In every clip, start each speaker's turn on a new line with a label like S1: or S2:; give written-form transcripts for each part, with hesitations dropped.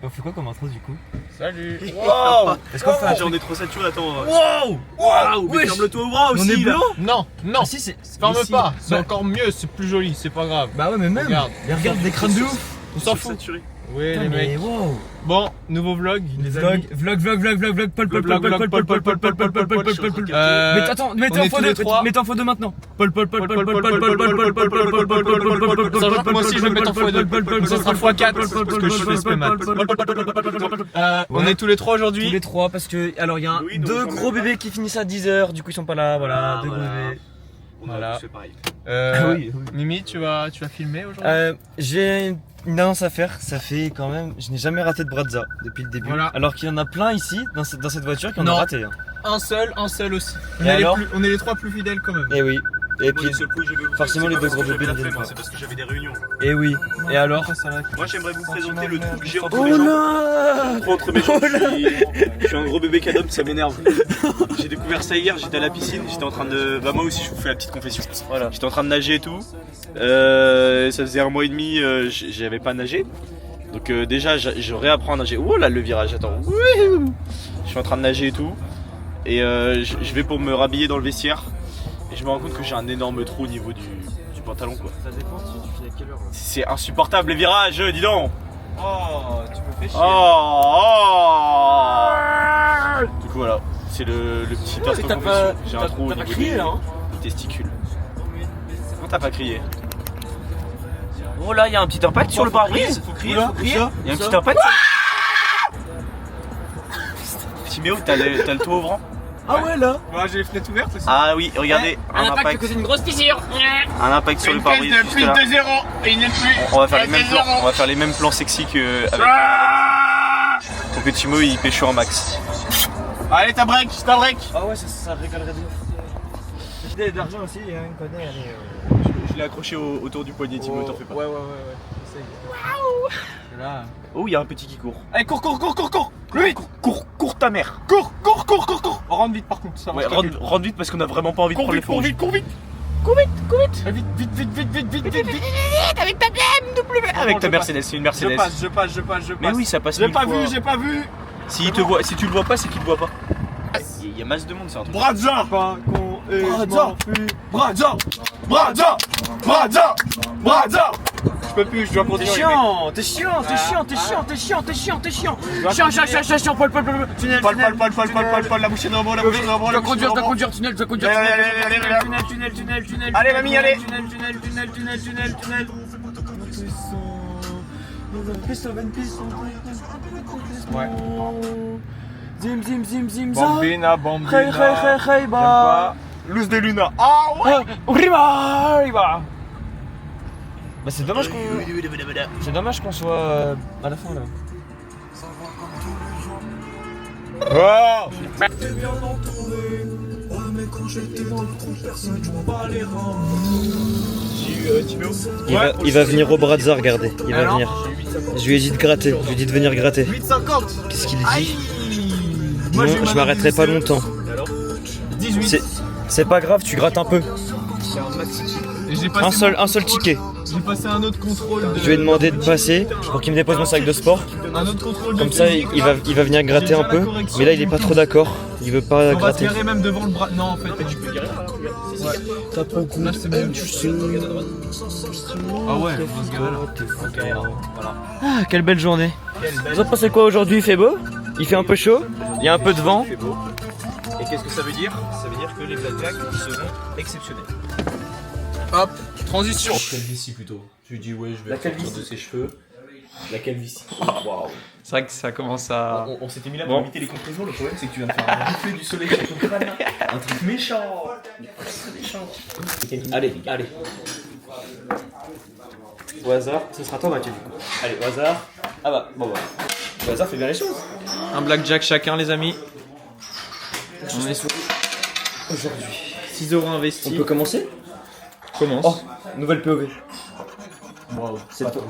S1: On fait quoi comme intro du coup?
S2: Salut.
S3: Waouh.
S1: Est-ce qu'on fait un
S3: On
S1: truc?
S3: est trop saturé, attends.
S1: Waouh!
S3: Waouh. Mais
S1: Wesh.
S3: ferme le toit ouvrant
S1: On
S3: aussi
S1: est
S3: là.
S1: blanc?
S2: Non, non.
S1: Ah si c'est.
S2: Ferme
S1: ici.
S2: pas, c'est
S1: Bah-
S2: encore mieux, c'est plus joli, c'est pas grave.
S1: Bah ouais mais même.
S2: Regarde.
S1: Mais regarde des crânes de ouf.
S2: On s'en fout.
S3: Saturé.
S2: Oui
S1: Putain,
S2: les
S1: mais
S2: mecs.
S1: wow.
S2: Bon, nouveau vlog, les amis.
S1: Vlog, Paul, Paul,
S2: Vlog,
S1: Paul,
S2: vlog,
S1: Paul, Paul,
S2: Paul,
S1: Paul, Paul, Paul, Paul, Paul, Paul, Paul, Paul. Mais attends, mettez
S2: on
S1: en
S2: est
S1: fois
S2: tous les
S1: deux,
S2: trois.
S1: mettez en fois deux maintenant. Paul, Paul, Paul, Paul, Paul, Paul, Paul, Paul, Paul, Paul, Paul, Paul, Paul, Paul, Paul, Paul, Paul,
S2: Sachant que moi aussi je vais mettre en x2. Ça sera x4 parce que je fais spé maths. On est tous les trois
S1: Tous
S2: aujourd'hui.
S1: les trois parce que alors il y a
S3: Oui, donc,
S1: deux
S3: j'en
S1: gros
S3: ai-
S1: bébés qui finissent à 10h, du coup ils sont pas là, voilà,
S3: Ah,
S1: deux gros
S3: voilà.
S1: bébés.
S3: On a
S2: Voilà.
S3: fait pareil.
S1: Oui, oui.
S2: Mimi, tu vas filmer aujourd'hui.
S1: J'ai une annonce à faire, ça fait quand même, je n'ai jamais raté de Brazza depuis le début.
S2: Voilà.
S1: Alors qu'il y en a plein ici dans cette voiture qui en
S2: Non.
S1: ont raté. Hein.
S2: Un seul aussi.
S1: Et alors
S2: On est les trois plus fidèles quand même.
S1: Et oui. Et
S3: Moi,
S1: puis
S3: le seul coup que je vais vous
S1: forcément,
S3: faire,
S1: les
S3: c'est
S1: deux
S3: pas
S1: gros
S3: parce que
S1: bébés
S3: j'avais
S1: ne
S3: la
S1: viennent
S3: flemme,
S1: pas.
S3: c'est parce que j'avais des réunions.
S1: Et oui. Et alors?
S3: Moi j'aimerais vous présenter le truc que j'ai entre
S1: Oh
S3: mes jambes.
S1: là!
S3: Trop entre mes jambes. Je suis un gros bébé cadom, ça m'énerve. J'ai découvert ça hier, j'étais à la piscine, j'étais en train de. Bah moi aussi je vous fais la petite confession.
S1: Voilà.
S3: J'étais en train de nager et tout. Ça faisait 1 mois et demi, j'avais pas nagé. Donc déjà je réapprends à nager. Oh là le virage, attends. Wouhou. Je suis en train de nager et tout. Et je vais pour me rhabiller dans le vestiaire. Et je me rends compte que j'ai un énorme trou au niveau du pantalon quoi.
S1: Ça dépend si tu finis à quelle heure.
S3: C'est insupportable les virages, dis donc.
S1: Oh, tu me fais chier.
S3: Oh. Du coup voilà, c'est le petit
S1: Mais
S3: instant
S1: t'as
S3: confession.
S1: pas-
S3: J'ai un
S1: t'as-
S3: trou au
S1: t'as pas
S3: niveau
S1: crié,
S3: des
S1: là, hein
S3: testicules. Comment t'as pas crié?
S1: Oh là, il y a un petit impact sur le pare-brise.
S3: Faut crier,
S1: Oula,
S3: faut crier.
S1: ça,
S3: Il y a un
S1: ça.
S3: petit impact. Timéo, t'as le toit ouvrant?
S1: Ah ouais là.
S2: Moi j'ai les fenêtres ouvertes aussi.
S3: Ah oui, regardez, un impact,
S1: une grosse fissure.
S3: un impact sur le pare-brise. juste là.
S2: 0 et il n'est plus.
S3: On va faire les mêmes plans, on va faire les mêmes plans sexy que avec. Pour que Timo il pêche en max.
S2: Allez, ta break.
S1: Ah ouais, ça rigolerait de ouf. J'ai d'argent aussi, hein, une conne, allez.
S3: Je l'ai accroché autour du poignet, Timo, t'en fais pas.
S2: Ouais. Essaye. Waouh. Là.
S3: Oh, il y a un petit qui court.
S2: Allez, cours. Plus vite.
S3: Cours ta mère.
S2: Cours. Rentre vite par contre. Ça
S3: Ouais,
S2: marche pas plus.
S3: rentre vite parce qu'on a vraiment pas envie de
S2: Cours
S3: prendre les
S2: vite,
S3: feux
S2: cours
S3: rouges.
S2: vite. Allez, vite.
S3: Avec ta Mercedes, c'est une Mercedes.
S2: Je passe.
S3: Mais oui, ça passe
S2: J'ai
S3: mille
S2: pas
S3: fois.
S2: vu.
S3: Si tu le vois pas, c'est qu'il te voit pas. Il y a masse de monde, c'est un truc.
S2: Bradza.
S1: Pas con et
S2: Bradza. Je peux plus, je dois
S1: T'es
S2: continuer.
S1: chiant, Paul, tunnel,
S2: Paul, la bouchée de rebond,
S1: Je dois conduire, tunnel, tunnel.
S2: Allez, mamie, allez.
S1: Tunnel.
S2: Ouais.
S1: Zim, zam.
S2: Bambina.
S1: Hey, bah.
S2: Luz de Luna. Ah ouais.
S1: Riba. Bah c'est dommage qu'on soit à la fin là.
S2: Oh.
S1: Il va venir au Brazza, regardez. Il va venir. Je lui ai dit de gratter. Je lui ai dit de venir gratter.
S2: 8,50.
S1: Qu'est-ce qu'il dit? Non, je m'arrêterai pas longtemps.
S2: 18.
S1: C'est pas grave, tu grattes un peu.
S2: Et j'ai passé
S1: Un seul ticket.
S2: J'ai passé un autre contrôle.
S1: Je lui ai demandé de passer pour qu'il me dépose mon sac de sport.
S2: Un autre contrôle.
S1: Comme ça, il va venir gratter un peu. Mais là, il est pas trop d'accord. Il veut pas
S2: On va se
S1: gratter.
S2: garer même devant le bras. Non, en fait, tu peux garer.
S1: T'as pas
S2: Là, c'est bon. Ah ouais, on va se garer là.
S1: Ah, quelle belle journée. Vous en pensez quoi aujourd'hui? Il fait beau? Il fait un peu chaud? Il y a un peu de vent?
S3: C'est beau. Et qu'est-ce que ça veut dire? Ça veut dire que les blackjacks seront exceptionnels.
S2: Hop, transition.
S3: La calvitie plutôt. Tu lui dis ouais, je vais sortir de ses cheveux. La calvitie. Waouh.
S2: C'est vrai que ça commence à.
S3: On s'était mis là
S2: Bon.
S3: pour éviter les compressions. Le problème c'est que tu viens de faire un reflet du soleil sur ton crâne. Un truc méchant. Allez. Au hasard, ce sera toi Mathieu du coup. Allez, au hasard. Ah bah, bon bah. Au hasard fait bien les choses.
S2: Un blackjack chacun, les amis. On est sur
S1: Aujourd'hui.
S2: 6 euros investis.
S1: On peut commencer?
S2: Commence.
S1: Oh, nouvelle POV.
S3: Waouh.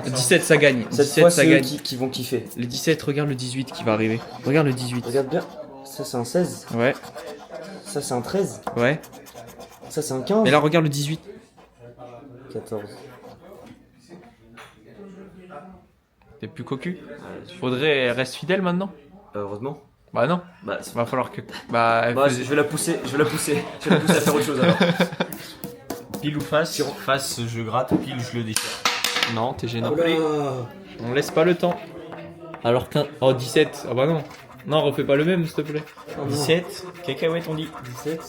S2: 17, ça gagne.
S1: Cette
S2: 17,
S1: fois,
S2: ça
S1: c'est eux
S2: gagne.
S1: qui vont kiffer.
S2: Le 17, regarde le 18 qui va arriver. Regarde le 18.
S1: Regarde bien. Ça, c'est un 16.
S2: Ouais,
S1: Ça, c'est un 13.
S2: ouais.
S1: Ça, c'est un 15.
S2: Mais là, regarde le 18.
S1: 14.
S2: T'es plus cocu. Faudrait reste fidèle maintenant.
S1: Heureusement.
S2: Bah non.
S1: Bah,
S2: Va falloir que. Bah,
S1: je vais la pousser. Je vais la pousser à faire autre chose alors.
S3: Pile ou face? Face, je gratte, pile, je le déchire.
S2: Non, t'es gênant.
S1: Oh là.
S2: On laisse pas le temps. Alors qu'un. Oh, 17. Ah bah non. Non, refais pas le même, s'il te plaît.
S3: 17, cacahuètes on dit.
S1: 17.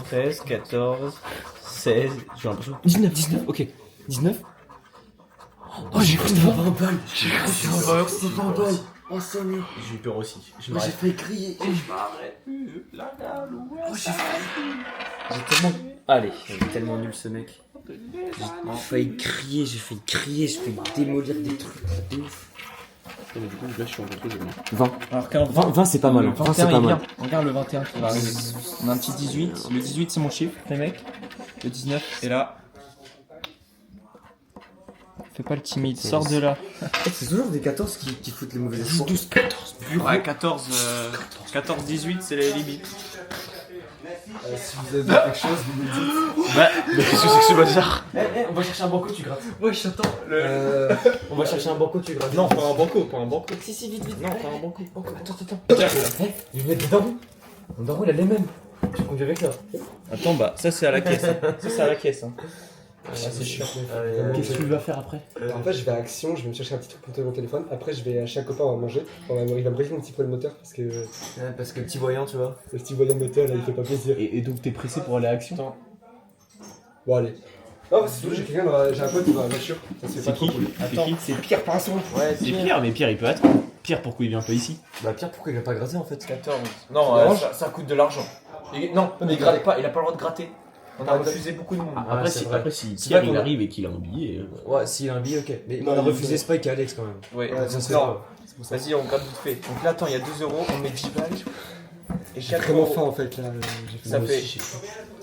S3: 13, 14, 16, j'ai l'impression.
S1: 19, ok. 19. Oh, j'ai cru 20 balles. J'ai cru 20 balles. Oh, Seigneur.
S3: J'ai eu peur aussi. Je
S1: Moi, j'ai
S3: m'arrête.
S1: failli crier.
S3: Je m'arrête plus. La dalle, ouais.
S1: Oh, j'ai tellement. Allez, il est tellement nul ce mec. J'ai failli crier, j'ai failli démolir des trucs. De ouf.
S3: Mais du coup, là, je suis en contre jeu.
S1: 20.
S2: Alors qu'un
S1: 20, c'est pas mal.
S2: Le
S1: hein. 20,
S2: 21
S1: c'est pas
S2: il
S1: mal.
S2: vient. Regarde le 21 qui va arriver. On a un petit 18. Le 18 c'est mon chiffre, les mecs. Le 19 est là. Fais pas le timide, sors de là.
S1: C'est toujours des 14 qui foutent les mauvais espoirs.
S2: 12, 14. Ouais, 14, 18 c'est les limites.
S1: Si vous avez quelque chose, vous me le dites.
S3: Bah, mais qu'est-ce que c'est que ce bazar?
S1: On va chercher un banco, tu grattes.
S2: Ouais, j'attends.
S1: On va chercher un banco, tu grattes.
S2: Non, pas un banco, pas un banco.
S1: Si, vite.
S2: Non, pas un banco.
S1: Attends. Je vais mettre des darons. Mon daron, il a les mêmes. Tu conduis avec là.
S2: Attends, bah ça c'est à la caisse. Ça c'est à la caisse. Hein.
S1: c'est chiant.
S2: Qu'est-ce que tu vas faire après?
S4: En fait, je vais à Action, je vais me chercher un petit truc pour mon téléphone. Après, je vais chez un copain, on va manger. Il va me briser mon petit poêle moteur parce que le
S1: Parce que petit voyant, tu vois.
S4: petit voyant moteur là, il fait pas plaisir.
S5: Et donc t'es pressé pour aller à Action?
S4: Bon, allez. Non, c'est tout, j'ai un pote qui va à la voiture. Ça se fait pas trop cool.
S2: Attends.
S5: C'est Pierre Pinson.
S2: Ouais,
S5: C'est Pierre, mais Pierre il peut attendre. Pierre, pourquoi il vient pas ici?
S1: Bah, Pierre, pourquoi il a pas gratté en fait?
S2: 14. Non,
S4: Orange
S2: ça coûte de l'argent. Non, mais il gratte pas, il a pas le droit de gratter. On a refusé beaucoup de monde.
S5: Après,
S1: c'est
S5: si,
S1: vrai.
S5: après, si
S1: C'est
S5: Pierre
S1: vrai
S5: il
S1: qu'on a-
S5: arrive et qu'il a un billet.
S1: Ouais, s'il a un billet, ok. Mais
S4: Non,
S1: on a
S4: il
S1: refusé
S4: fait-
S1: Spike et Alex quand même.
S2: Ouais,
S4: Ouais, ça se fait
S2: non.
S4: pas. C'est pour ça.
S2: Vas-y, on gratte vite fait. Donc là, attends, il y a 2 euros, on met 10 balles. Et
S4: J'ai
S2: 4
S4: vraiment
S2: euros.
S4: faim en fait là. J'ai fait
S2: Ça
S4: mal.
S2: fait.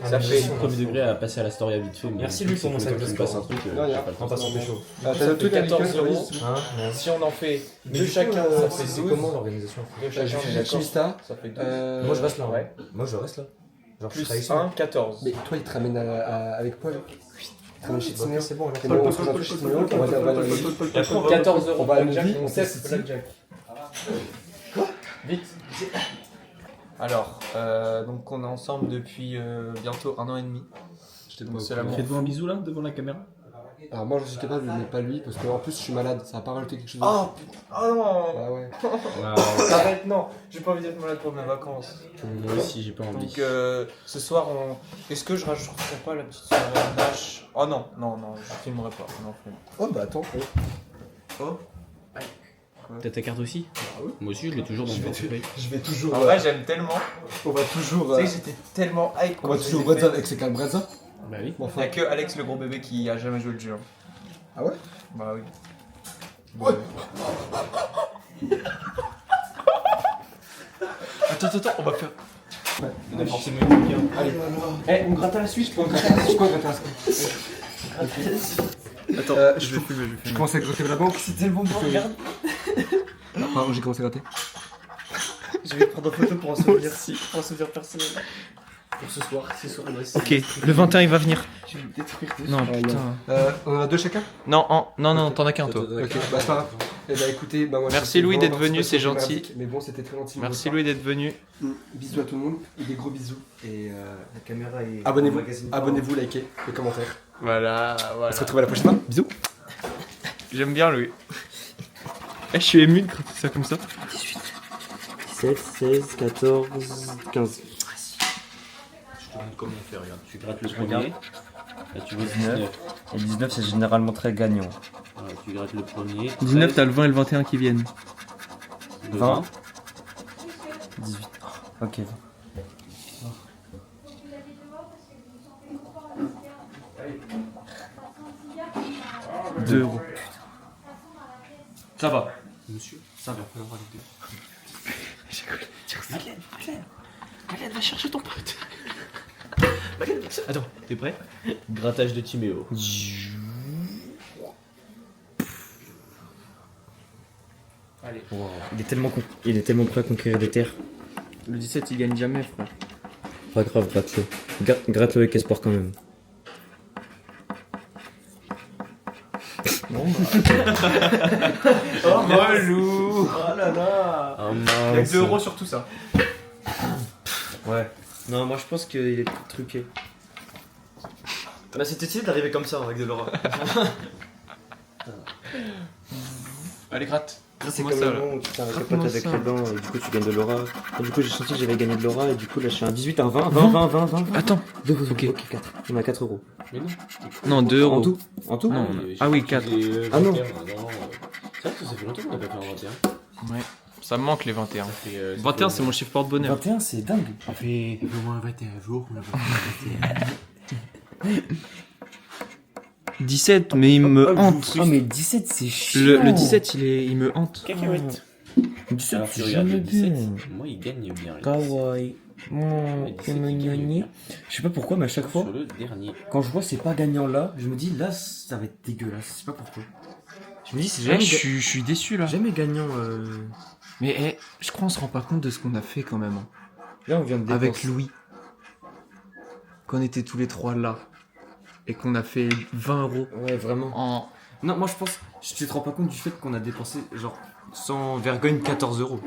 S2: Ça fait.
S5: Premier degré à passer à la story à vite fait. mais
S1: Merci,
S5: le
S1: lui,
S5: truc,
S1: pour
S5: c'est
S1: mon
S5: que
S1: sac
S5: quand
S1: de
S5: tu me passes
S1: sport.
S5: un truc,
S4: Non,
S5: j'ai
S4: y a-
S5: pas le temps.
S1: En passant pécho.
S4: Ah,
S2: Ça
S4: t'as le
S2: fait
S4: truc avec
S2: 14
S4: lequel,
S2: euros.
S4: vas-y.
S1: Hein?
S2: Si on en fait
S4: Mais
S2: 2
S4: du coup,
S2: chacun, ça fait
S1: C'est
S2: 12.
S1: comment l'organisation?
S2: 2
S4: Je
S2: chacun, on est
S4: suis
S2: d'accord.
S4: Chimista.
S2: Ça fait 12.
S1: Moi je reste là.
S2: Ouais.
S1: Moi je reste là. Genre je
S2: Plus
S1: serai ici.
S2: 1, 14.
S4: Mais toi, il te ramène avec Paul. Il te ramène chez Timéo.
S1: C'est bon, là.
S4: C'est bon, on se rejoint chez Timéo, on va aller à la vie.
S2: Et après, on va 14 euros.
S4: On va à
S2: Blackjack,
S4: Novi,
S2: on
S4: on
S2: sait
S4: fait
S2: c'est Blackjack. Vite. Alors, donc on est ensemble depuis bientôt 1 an et demi. Donc c'est l'amour.
S5: Faites-vous un bisou là devant la caméra.
S4: Alors moi, je suis capable, mais pas lui, parce qu'en plus, je suis malade. Ça va pas rajouter quelque chose.
S2: Oh putain, oh non.
S4: Bah ouais.
S2: Arrête, non, j'ai pas envie d'être malade pour mes vacances.
S5: Moi aussi j'ai pas envie.
S2: Donc ce soir, est-ce que je rajouterai pas la petite soirée Nash? Oh non, je filmerai pas. Non, flemme.
S4: Oh bah attends.
S5: T'as ta carte aussi? Moi aussi je l'ai toujours dans mon portefeuille.
S4: Je vais toujours.
S2: En vrai, j'aime tellement.
S4: On va toujours.
S2: Tu sais que j'étais tellement hype
S4: On
S2: quand
S4: va
S2: je
S4: toujours
S2: l'ai
S4: Brazza
S2: fait.
S4: avec ses cartes Brazza.
S5: Bah oui.
S4: Bon,
S2: Il
S4: enfin.
S2: y a que Alex le gros bébé qui a jamais joué le jeu. Hein.
S4: Ah ouais?
S2: Bah oui.
S4: Ouais.
S2: Attends, on va faire.
S5: On a forcément une bien.
S4: Allez.
S2: Eh, on gratte à la suite,
S4: Je peux gratter un scoop.
S2: Attends,
S4: je vais filmer. Je commence à gratter la banque.
S2: C'est tellement bon, regarde.
S4: Ah, pardon, j'ai commencé à gratter.
S1: Je vais prendre en photo pour un souvenir.
S2: Merci, pour un souvenir personnel.
S1: Pour ce soir. on va
S2: Ok, le 21 il va venir.
S1: Je vais me détruire dessus.
S2: Non,
S4: Ouais,
S2: putain.
S4: On en a deux chacun?
S2: Non, t'en as qu'un toi.
S4: Ok, bah c'est pas grave. Eh bah écoutez, bah moi
S2: Merci
S4: je
S2: Louis
S4: suis
S2: d'être
S4: vraiment
S2: venu, c'est
S4: participation
S2: gentil.
S4: merdique, Mais bon, c'était très gentil.
S2: Merci Louis d'être venu.
S4: Bisous à tout le monde et des gros bisous.
S1: Et la caméra est.
S4: Abonnez-vous,
S1: magazine.
S4: abonnez-vous, likez, les commentaires.
S2: Voilà.
S4: On se retrouve à la prochaine fois. Bisous.
S2: J'aime bien Louis. Eh, je suis ému de gratter ça comme ça.
S1: 17, 16, 14, 15.
S5: Je te montre comment on fait, regarde. Tu grattes le
S1: Je
S5: premier.
S1: regarde.
S5: Là tu vois 19.
S1: Et 19, c'est généralement très gagnant.
S5: Voilà, tu grattes le premier.
S2: 19, t'as le 20 et le 21 qui viennent.
S1: 20. 18. Ok.
S2: 2 euros. Ça va.
S5: Monsieur,
S1: Ça va.
S2: Allez, va chercher ton pote.
S5: attends, t'es prêt? Grattage de Timéo.
S2: Allez.
S1: Wow. Il est tellement prêt à conquérir des terres.
S2: Le 17 il gagne jamais, frère.
S1: Pas grave, gratte-le. Gratte-le avec espoir quand même. Non, bah.
S2: Oh, relou. Oh là là.
S1: Oh,
S2: Il y a
S1: mince.
S2: que 2 € sur tout ça.
S1: Ouais. Non, moi je pense qu'il est truqué. Bah c'était stylé d'arriver comme ça avec de l'aura.
S2: Allez, gratte.
S4: C'est
S2: Moi,
S4: comme
S2: ça,
S4: le
S2: là.
S4: nom où tu t'arrêtes
S1: Capote
S4: pas
S1: avec les dents et du coup tu gagnes de l'aura. Et du coup j'ai senti que j'avais gagné de l'aura et du coup là je suis un 18, un 20, 20.
S5: Attends.
S1: Ok, 4. On a 4 €.
S6: Mais non.
S5: Non, 2
S1: En
S5: euros.
S1: tout. En tout
S5: Non.
S6: J'ai
S5: Ah oui,
S6: fait
S5: 4.
S6: des
S1: Ah non.
S6: 21, C'est vrai que ça fait longtemps qu'on n'a pas fait un 21.
S2: Ouais. Ça me manque les 21.
S6: Ça fait,
S5: 21, c'est mon chiffre porte-bonheur.
S1: 21 c'est dingue.
S6: Ça fait au moins 21 jours qu'on n'a pas fait un 21.
S5: 17, mais il me hante.
S1: Oh mais 17 c'est chiant.
S5: Le 17, il me hante.
S6: Cacahuète.
S1: 17
S6: Alors
S1: c'est
S6: tu regardes le
S1: jamais
S6: 17,
S1: bien.
S6: moi il gagne bien. les
S1: Kawaii.
S6: Mais 17, il gagne bien.
S1: Je sais pas pourquoi mais à chaque fois
S6: Sur le dernier.
S1: quand je vois c'est pas gagnant là, je me dis là ça va être dégueulasse, je sais pas pourquoi. Je me dis c'est
S5: Eh,
S1: jamais,
S5: je suis déçu là.
S1: jamais gagnant.
S5: Mais je crois qu'on se rend pas compte de ce qu'on a fait quand même. Hein.
S1: Là on vient de dépenser.
S5: Avec Louis. Quand on était tous les trois là. Et qu'on a fait 20 €
S1: Ouais vraiment.
S5: en.
S1: Non moi je pense, tu te rends pas compte du fait qu'on a dépensé genre sans vergogne 14 €.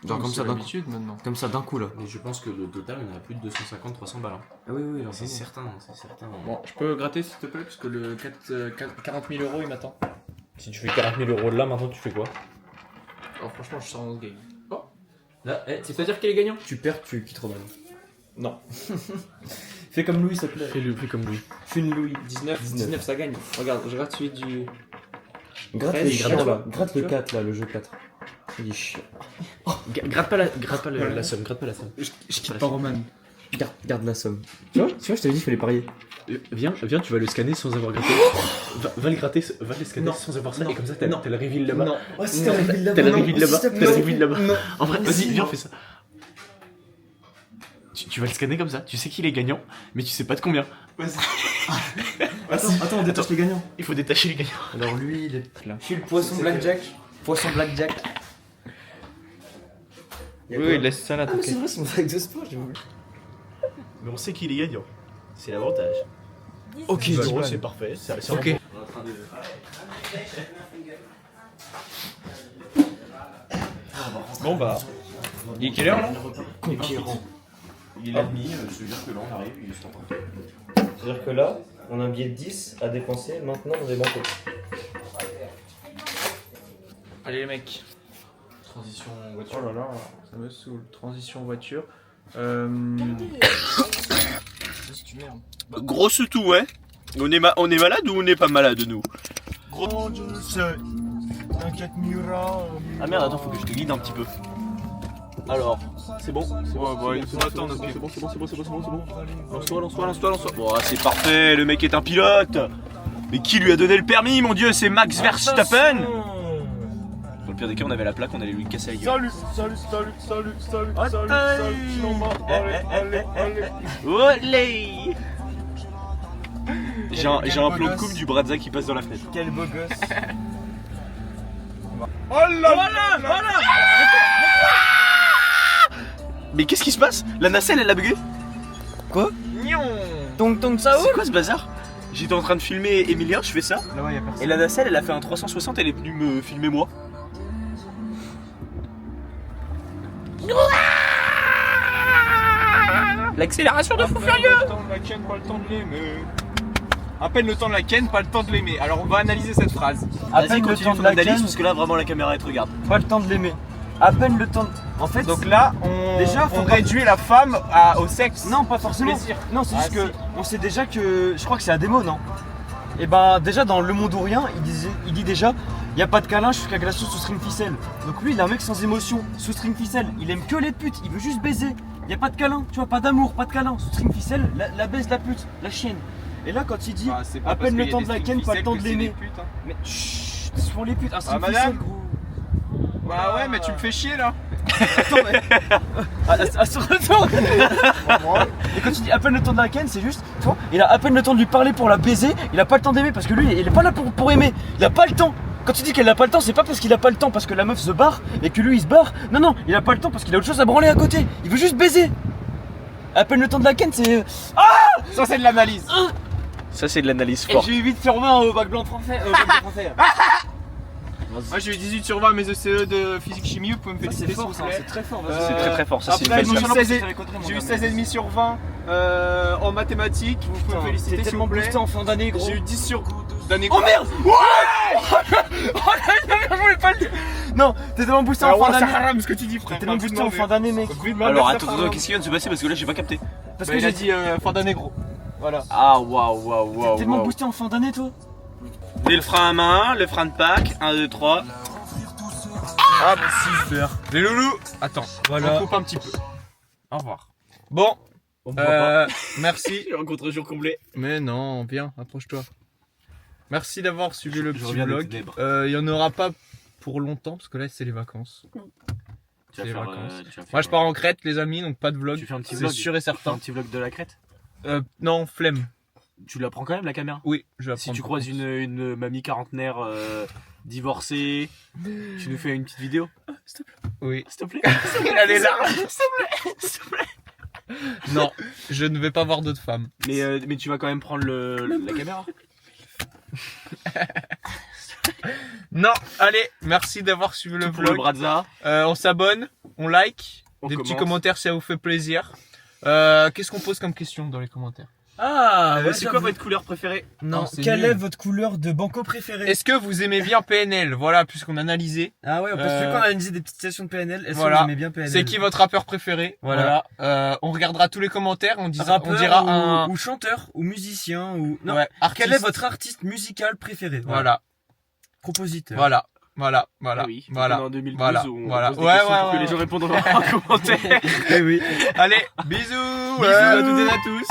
S1: Genre comme ça d'un coup.
S2: d'habitude maintenant.
S1: Comme ça d'un coup là.
S6: Mais je pense que le total on a plus de 250-300 balles. Hein.
S1: Ah oui genre
S6: C'est certain, c'est certain.
S2: Bon, je peux gratter s'il te plaît, parce que le 40 000 € il m'attend. Si tu fais 40 000 € là, maintenant tu fais quoi? Oh, franchement, je sors en game. Oh.
S1: Là,
S2: C'est-à-dire qu'il est gagnant?
S1: tu perds, tu quittes Roman.
S2: Non.
S1: Fais comme Louis, s'il te plaît.
S2: Fais-le plus comme lui.
S1: Fais une Louis.
S2: 19, ça gagne. Regarde, je gratte celui du.
S1: Gratte,
S2: Ouais,
S1: les
S2: chiant,
S1: gratte,
S2: là.
S1: gratte le 4 là, le jeu 4. Il est chiant.
S6: Gratte pas la somme, gratte pas la somme.
S5: Je quitte pas Roman.
S1: Garde la somme. Tu vois, je t'avais dit qu'il fallait parier.
S6: Viens, tu vas le scanner sans avoir gratté. Va le gratter, va le scanner
S2: Non.
S6: sans avoir ça,
S2: Non.
S6: et comme ça t'as le reveal là-bas.
S2: Non.
S1: Oh,
S2: si
S1: t'as
S6: T'as le reveal là-bas, t'as le reveal là-bas.
S2: Non.
S6: En vrai,
S1: Vas-y,
S6: vas-y, viens,
S1: non.
S6: fais ça. Tu vas le scanner comme ça, tu sais qu'il est gagnant, mais tu sais pas de combien.
S1: Attends, on détache les gagnants.
S6: Il faut détacher les gagnants.
S1: Alors lui, il est là.
S2: Je suis le poisson blackjack.
S1: Poisson blackjack.
S2: Oui, laisse ça là,
S1: Ah, mais c'est vrai, c'est mon sac de sport, j'ai oublié.
S6: Mais on sait qu'il est gagnant. C'est l'avantage.
S1: Ok,
S6: 10 €, c'est parfait. C'est
S1: Ok.
S2: Bon bah. Il est quelle heure là?
S1: Conquérant.
S6: Il est la demi, je te jure que là on arrive, il est juste en train.
S1: C'est-à-dire que là, on a un billet de 10 à dépenser, maintenant on est banco.
S2: Allez les mecs. Transition voiture. Oh là là, ça me saoule. Transition voiture. Qu'est-ce que tu mets?
S3: Grosse tout, ouais. On est malade ou on n'est pas malade, nous? Ah merde, attends, faut que je te guide un petit peu. Alors, c'est bon? C'est bon,
S2: attendre,
S3: c'est bon. Lance-toi. Bon, ah, c'est parfait, le mec est un pilote. Mais qui lui a donné le permis, mon dieu? C'est Max Verstappen. Dans le pire des cas, on avait la plaque, on allait lui casser la gueule. Salut. Olé. J'ai un plan de coupe du Brazza qui passe dans la fenêtre.
S1: Quel beau gosse.
S3: Mais qu'est-ce qui se passe? La nacelle elle a bugué? Quoi?
S1: Tong Sao.
S3: C'est quoi ce bazar? J'étais en train de filmer Emilia, je fais ça.
S2: Là-bas, y'a personne.
S3: Et la nacelle elle a fait un 360, elle est venue me filmer moi.
S2: L'accélération de fou furieux. Pas le temps de la ken, pas le temps de l'aimer. À peine le temps de la ken, pas le temps de l'aimer. Alors on va analyser cette phrase.
S1: À
S3: Vas-y,
S1: peine le
S3: continue
S1: temps
S3: ton
S1: de la
S3: analyse
S1: ken,
S3: parce que là vraiment la caméra elle te regarde.
S1: pas le temps de l'aimer. À peine le temps. En fait,
S2: Donc là, on,
S1: Déjà, faut
S2: on
S1: pas-
S2: réduit la femme au sexe.
S1: non, pas forcément.
S2: Plaisir.
S1: Non, c'est
S2: Ah,
S1: juste que
S2: si.
S1: on sait déjà que je crois que c'est un démo, non? Et ben déjà dans Le Monde ou Rien, il dit déjà y a pas de câlin jusqu'à glaçon sous string ficelle. Donc lui, il est un mec sans émotion, sous string ficelle. Il aime que les putes, il veut juste baiser. Y a pas de câlin, tu vois, pas d'amour, pas de câlin. Sous string ficelle, la baise la pute, la chienne. Et là quand il dit
S2: Ah, c'est pas
S1: à
S2: parce
S1: peine le
S2: qu'il y a
S1: temps
S2: des
S1: de la
S2: string
S1: ken, pas le
S2: ficelles
S1: temps
S2: que
S1: de
S2: c'est
S1: l'aimer.
S2: des putes, hein.
S1: Mais chut, c'est pour les putes, un string
S2: madame
S1: ficelle, gros.
S2: Bah ouais, mais tu me fais chier là.
S1: Attends, mais. Attends. Et quand tu dis à peine le temps de la ken, c'est juste, tu vois, il a à peine le temps de lui parler pour la baiser, il a pas le temps d'aimer parce que lui, il est pas là pour aimer, il a pas le temps. Quand tu dis qu'elle a pas le temps, c'est pas parce qu'il a pas le temps, parce que la meuf se barre et que lui il se barre. Non, il a pas le temps parce qu'il a autre chose à branler à côté. Il veut juste baiser. À peine le temps de la ken, c'est.
S2: Ça c'est de l'analyse.
S3: Ça, c'est de l'analyse
S1: Et
S3: forte.
S1: j'ai eu 8 sur 20 au bac blanc français.
S2: Moi j'ai eu 18 sur 20 mes ECE de physique chimie, vous pouvez me
S1: C'est
S2: féliciter s'il
S1: fort,
S2: vous
S1: ça,
S2: plaît.
S1: c'est très fort.
S3: C'est très très fort. Ça, c'est une
S2: Après,
S3: belle
S2: j'ai eu
S3: chose.
S2: 16 j'ai eu 16,5 sur 20 en mathématiques, vous pouvez me féliciter
S1: T'es
S2: s'il
S1: tellement
S2: vous plaît.
S1: boosté en fin d'année, gros.
S2: J'ai eu 10 sur d'année.
S1: Oh merde! Ouais! Je voulais pas le dire. Non, t'es tellement boosté en fin
S2: c'est
S1: d'année.
S2: haram ce que tu dis
S1: T'es
S2: frère.
S1: tellement boosté en fin d'année, mec.
S3: Alors, attends, qu'est-ce qui vient de se passer parce que là, j'ai pas capté.
S1: Parce
S2: Bah,
S1: que
S2: il a
S1: j'ai
S2: dit fin d'année gros. Voilà.
S3: Ah, waouh.
S1: T'es tellement boosté en fin d'année, toi.
S3: Dès le frein à main, le frein de Pâques, 1, 2, 3.
S2: Ah bah super. Les loulous. Attends,
S1: Voilà.
S2: on coupe un petit peu. Au revoir.
S5: Bon,
S3: On voit pas.
S5: merci.
S3: J'ai rencontré un jour complet.
S5: Mais non, viens, approche-toi. Merci d'avoir suivi le
S3: Je
S5: petit
S3: reviens des
S5: vlog.
S3: ténèbres.
S5: Il y en aura pas pour longtemps parce que là c'est les vacances.
S3: Tu vas
S5: Les
S3: faire,
S5: vacances.
S3: tu vas faire,
S5: Moi je pars en Crète les amis, donc pas de vlog.
S3: Tu fais un petit
S5: C'est
S3: vlog.
S5: sûr et
S3: Tu fais
S5: certain.
S3: un petit vlog de la crête.
S5: Non, flemme.
S3: Tu la prends quand même la caméra.
S5: Oui, je vais
S3: Si
S5: apprendre.
S3: tu croises une mamie quarantenaire divorcée, tu nous fais une petite vidéo.
S5: Oui.
S3: S'il te plaît.
S5: Elle est là.
S3: S'il te plaît.
S5: Non, je ne vais pas voir d'autres femmes.
S3: Mais tu vas quand même prendre la caméra.
S5: Non, allez, merci d'avoir suivi le
S3: Pour le
S5: vlog.
S3: brazza.
S5: On s'abonne, on like,
S3: On
S5: des petits
S3: commente.
S5: commentaires si ça vous fait plaisir. Qu'est-ce qu'on pose comme question dans les commentaires?
S1: Ah,
S3: C'est quoi votre couleur préférée?
S1: Non,
S5: Oh, c'est
S1: quelle
S5: nul.
S1: est votre couleur de banco préférée?
S5: Est-ce que vous aimez bien PNL? Voilà, puisqu'on a analysé.
S1: Ah ouais, parce que vu qu'on a analysé des petites stations de PNL, est-ce
S5: Voilà.
S1: que vous aimez bien PNL?
S5: C'est qui votre rappeur préféré?
S1: Voilà.
S5: On regardera tous les commentaires, on
S1: Rappeur
S5: dira
S1: ou,
S5: un.
S1: ou chanteur ou musicien ou non.
S5: Ouais, artiste.
S1: Quel est votre artiste musical préféré?
S5: Voilà,
S1: Compositeur.
S5: voilà.
S3: Ah oui,
S5: voilà.
S3: en 2012
S5: Voilà.
S3: où on
S5: Voilà.
S3: pose des
S5: Ouais,
S3: questions
S5: ouais,
S3: pour que
S5: ouais.
S3: les gens répondent en commentaire.
S1: Eh oui.
S5: Allez, bisous.
S3: Bisous à toutes et à tous.